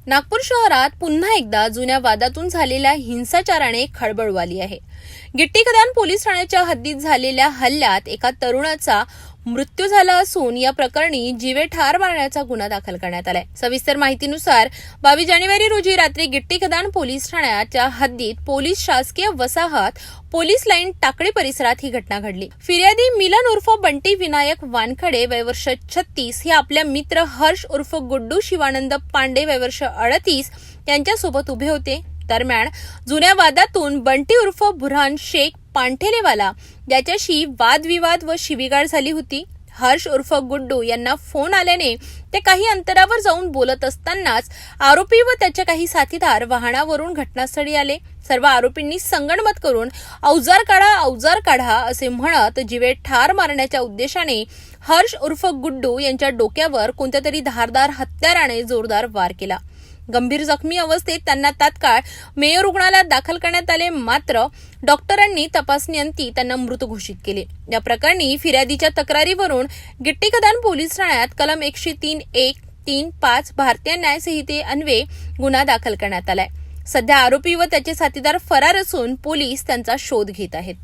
नागपूर शहरात पुन्हा एकदा जुन्या वादातून झालेल्या हिंसाचाराने खळबळ उडाली आहे। गिट्टी खदान पोलीस ठाण्याच्या हद्दीत झालेल्या हल्ल्यात एका तरुणाचा मृत्यू झाला असून या प्रकरणी जीवे ठार मारण्याचा गुन्हा दाखल करण्यात आलाय। सविस्तर माहितीनुसार 22 जानेवारी रोजी रात्री गिट्टी खदान पोलीस ठाण्याच्या हद्दीत पोलीस शासकीय वसाहत पोलीस लाईन टाकळी परिसरात ही घटना घडली। फिर्यादी मिलन उर्फ बंटी विनायक वानखडे वय वर्ष 36 हे आपल्या मित्र हर्ष उर्फ गुड्डू शिवानंद पांडे वय वर्ष 38 यांच्यासोबत उभे होते। दरम्यान जुन्या वादातून बंटी उर्फ बुरहान शेख पांठेलेवाला याच्याशी वादविवाद व शिवीगाळ झाली होती। हर्ष उर्फ गुड्डू यांना फोन आल्याने ते काही अंतरावर जाऊन बोलत असतानाच आरोपी व त्याचे काही साथीदार वाहनावरून घटनास्थळी आले। सर्व आरोपींनी संगनमत करून अवजार काढा असे म्हणत जीवे ठार मारण्याच्या उद्देशाने हर्ष उर्फ गुड्डू यांच्या डोक्यावर कोणत्या तरी धारदार हत्याराने जोरदार वार केला। गंभीर जखमी अवस्थेत त्यांना तात्काळ मेयो रुग्णालयात दाखल करण्यात आले, मात्र डॉक्टरांनी तपासणीअंती त्यांना मृत घोषित केले। या प्रकरणी फिर्यादीच्या तक्रारीवरून गिट्टी खदान पोलीस ठाण्यात कलम 103.135 भारतीय न्याय संहिते अन्वये गुन्हा दाखल करण्यात आलाय। सध्या आरोपी व त्याचे साथीदार फरार असून पोलीस त्यांचा शोध घेत आहेत।